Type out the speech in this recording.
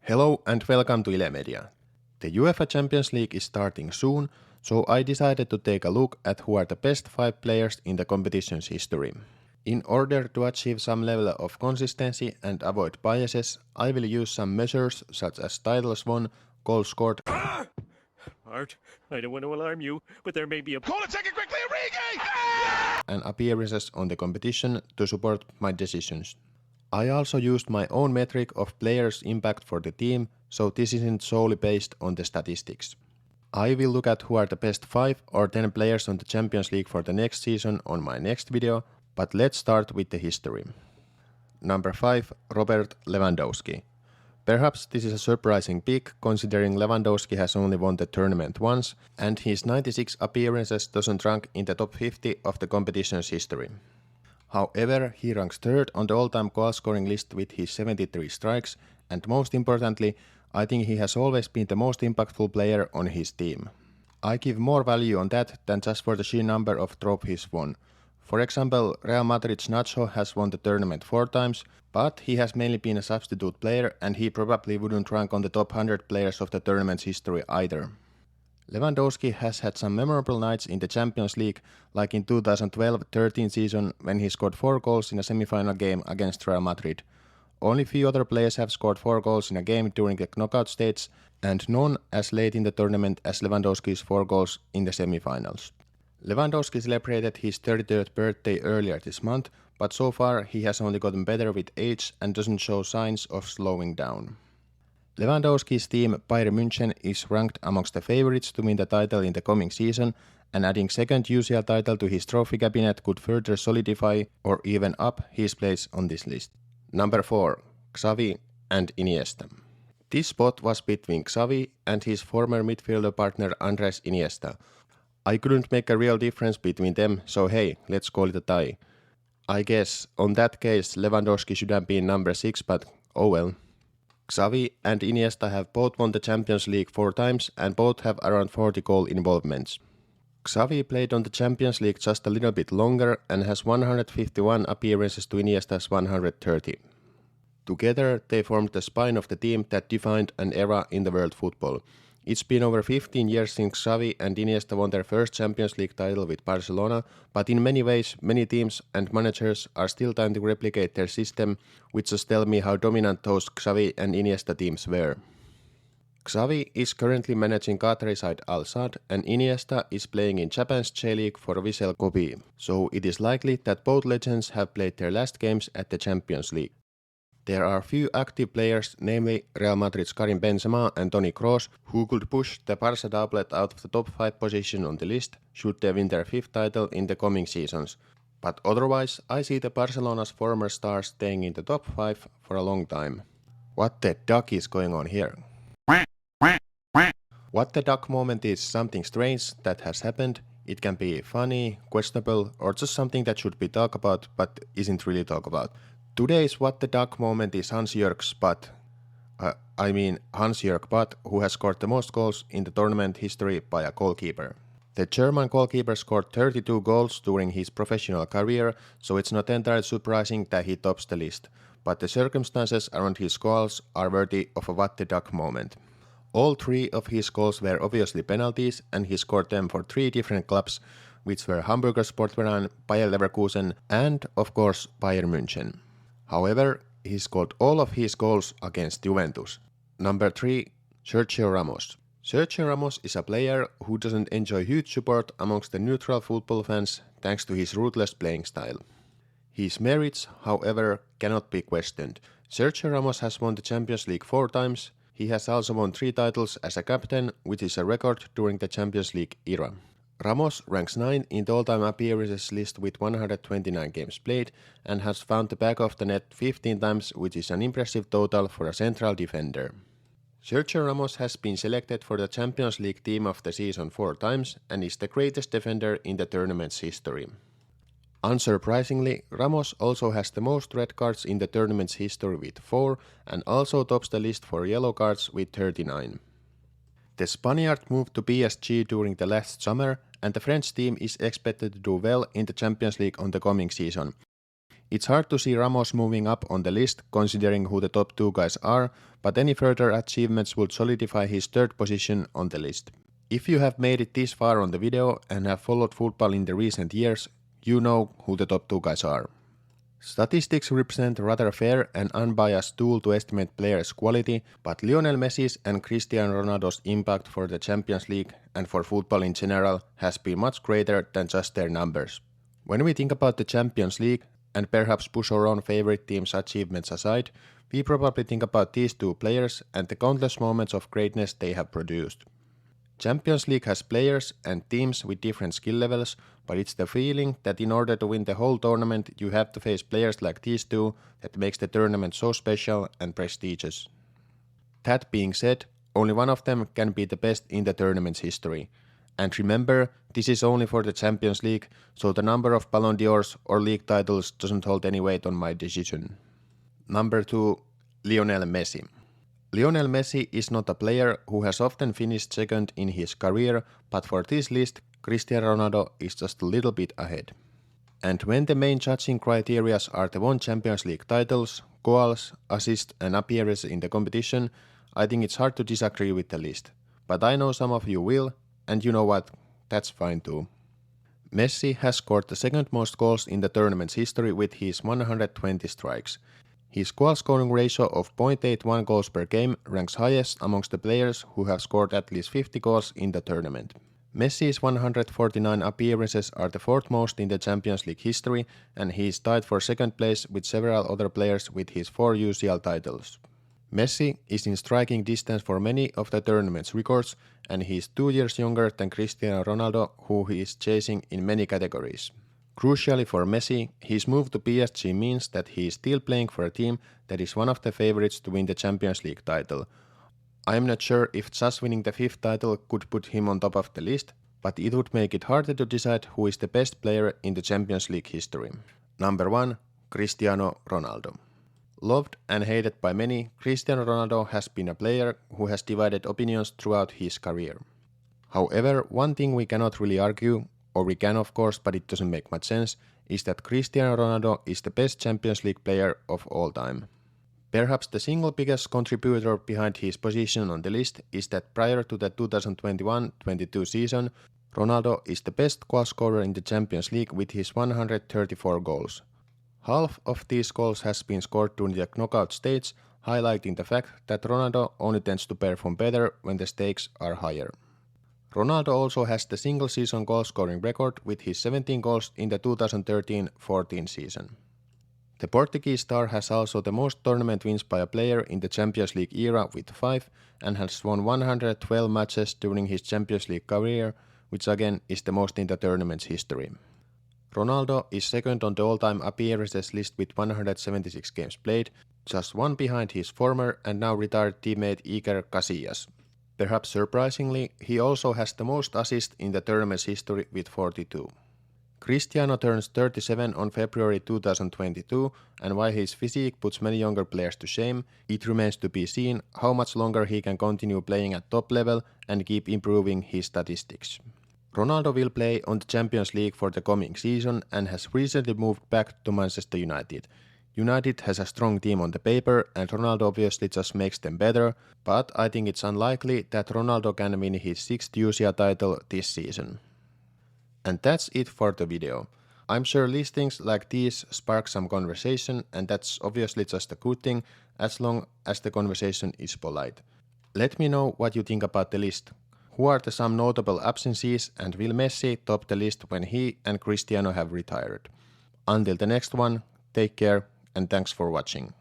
Hello and welcome to Ile Media. The UEFA Champions League is starting soon, so I decided to take a look at who are the best 5 players in the competition's history. In order to achieve some level of consistency and avoid biases, I will use some measures such as titles won, goals scored, Art, I don't want to alarm you, but there may be a... Call it, take it quickly, Origi! and appearances on the competition to support my decisions. I also used my own metric of players' impact for the team, so this isn't solely based on the statistics. I will look at who are the best 5 or 10 players on the Champions League for the next season on my next video, but let's start with the history. Number 5, Robert Lewandowski. Perhaps this is a surprising pick, considering Lewandowski has only won the tournament once, and his 96 appearances doesn't rank in the top 50 of the competition's history. However, he ranks 3rd on the all-time goal-scoring list with his 73 strikes, and most importantly, I think he has always been the most impactful player on his team. I give more value on that than just for the sheer number of trophies won. For example, Real Madrid's Nacho has won the tournament 4 times, but he has mainly been a substitute player and he probably wouldn't rank on the top 100 players of the tournament's history either. Lewandowski has had some memorable nights in the Champions League, like in 2012-13 season when he scored 4 goals in a semi-final game against Real Madrid. Only few other players have scored 4 goals in a game during the knockout stage, and none as late in the tournament as Lewandowski's 4 goals in the semi-finals. Lewandowski celebrated his 33rd birthday earlier this month, but so far he has only gotten better with age and doesn't show signs of slowing down. Lewandowski's team Bayern München is ranked amongst the favorites to win the title in the coming season, and adding second UCL title to his trophy cabinet could further solidify or even up his place on this list. Number 4, Xavi and Iniesta. This spot was between Xavi and his former midfielder partner Andres Iniesta. I couldn't make a real difference between them, so hey, let's call it a tie. I guess on that case Lewandowski should have been number 6, but oh well. Xavi and Iniesta have both won the Champions League 4 times and both have around 40 goal involvements. Xavi played on the Champions League just a little bit longer and has 151 appearances to Iniesta's 130. Together they formed the spine of the team that defined an era in the world football. It's been over 15 years since Xavi and Iniesta won their first Champions League title with Barcelona, but in many ways, many teams and managers are still trying to replicate their system, which just tells me how dominant those Xavi and Iniesta teams were. Xavi is currently managing Qatari side Al Sadd, and Iniesta is playing in Japan's J-League for Vissel Kobe, so it is likely that both legends have played their last games at the Champions League. There are few active players, namely Real Madrid's Karim Benzema and Toni Kroos, who could push the Barca doublet out of the top 5 position on the list should they win their 5th title in the coming seasons. But otherwise, I see the Barcelona's former stars staying in the top 5 for a long time. What the duck is going on here? What the duck moment is something strange that has happened. It can be funny, questionable, or just something that should be talked about but isn't really talked about. Today's What the Duck moment is Hans-Jörg Butt, who has scored the most goals in the tournament history by a goalkeeper. The German goalkeeper scored 32 goals during his professional career, so it's not entirely surprising that he tops the list, but the circumstances around his goals are worthy of a What the Duck moment. All 3 of his goals were obviously penalties, and he scored them for 3 different clubs, which were Hamburger Sportverein, Bayer Leverkusen, and of course Bayern München. However, he scored all of his goals against Juventus. Number 3, Sergio Ramos. Sergio Ramos is a player who doesn't enjoy huge support amongst the neutral football fans thanks to his ruthless playing style. His merits, however, cannot be questioned. Sergio Ramos has won the Champions League 4 times. He has also won 3 titles as a captain, which is a record during the Champions League era. Ramos ranks 9 in the all-time appearances list with 129 games played and has found the back of the net 15 times, which is an impressive total for a central defender. Sergio Ramos has been selected for the Champions League Team of the Season 4 times and is the greatest defender in the tournament's history. Unsurprisingly, Ramos also has the most red cards in the tournament's history with 4 and also tops the list for yellow cards with 39. The Spaniard moved to PSG during the last summer, and the French team is expected to do well in the Champions League on the coming season. It's hard to see Ramos moving up on the list considering who the top two guys are, but any further achievements would solidify his third position on the list. If you have made it this far on the video and have followed football in the recent years, you know who the top two guys are. Statistics represent a rather fair and unbiased tool to estimate players' quality, but Lionel Messi's and Cristiano Ronaldo's impact for the Champions League and for football in general has been much greater than just their numbers. When we think about the Champions League, and perhaps push our own favorite team's achievements aside, we probably think about these two players and the countless moments of greatness they have produced. Champions League has players and teams with different skill levels, but it's the feeling that in order to win the whole tournament you have to face players like these two that makes the tournament so special and prestigious. That being said, only one of them can be the best in the tournament's history. And remember, this is only for the Champions League, so the number of Ballon d'Ors or league titles doesn't hold any weight on my decision. Number 2. Lionel Messi. Lionel Messi is not a player who has often finished second in his career, but for this list, Cristiano Ronaldo is just a little bit ahead. And when the main judging criteria are the won Champions League titles, goals, assists and appearances in the competition, I think it's hard to disagree with the list. But I know some of you will, and you know what, that's fine too. Messi has scored the second most goals in the tournament's history with his 120 strikes. His goal-scoring ratio of 0.81 goals per game ranks highest amongst the players who have scored at least 50 goals in the tournament. Messi's 149 appearances are the fourth most in the Champions League history, and he is tied for second place with several other players with his 4 UCL titles. Messi is in striking distance for many of the tournament's records, and he is 2 years younger than Cristiano Ronaldo, who he is chasing in many categories. Crucially for Messi, his move to PSG means that he is still playing for a team that is one of the favorites to win the Champions League title. I am not sure if just winning the 5th title could put him on top of the list, but it would make it harder to decide who is the best player in the Champions League history. Number 1. Cristiano Ronaldo. Loved and hated by many, Cristiano Ronaldo has been a player who has divided opinions throughout his career. However, one thing we cannot really argue, or we can of course, but it doesn't make much sense, is that Cristiano Ronaldo is the best Champions League player of all time. Perhaps the single biggest contributor behind his position on the list is that prior to the 2021-22 season, Ronaldo is the best goal scorer in the Champions League with his 134 goals. Half of these goals has been scored during the knockout stage, highlighting the fact that Ronaldo only tends to perform better when the stakes are higher. Ronaldo also has the single season goal scoring record with his 17 goals in the 2013-14 season. The Portuguese star has also the most tournament wins by a player in the Champions League era with 5 and has won 112 matches during his Champions League career, which again is the most in the tournament's history. Ronaldo is second on the all-time appearances list with 176 games played, just one behind his former and now retired teammate Iker Casillas. Perhaps surprisingly, he also has the most assists in the tournament's history with 42. Cristiano turns 37 on February 2022, and while his physique puts many younger players to shame, it remains to be seen how much longer he can continue playing at top level and keep improving his statistics. Ronaldo will play on the Champions League for the coming season and has recently moved back to Manchester United. United has a strong team on the paper and Ronaldo obviously just makes them better, but I think it's unlikely that Ronaldo can win his 6th UCL title this season. And that's it for the video. I'm sure listings like these spark some conversation, and that's obviously just a good thing as long as the conversation is polite. Let me know what you think about the list. Who are the some notable absences, and will Messi top the list when he and Cristiano have retired? Until the next one, take care and thanks for watching.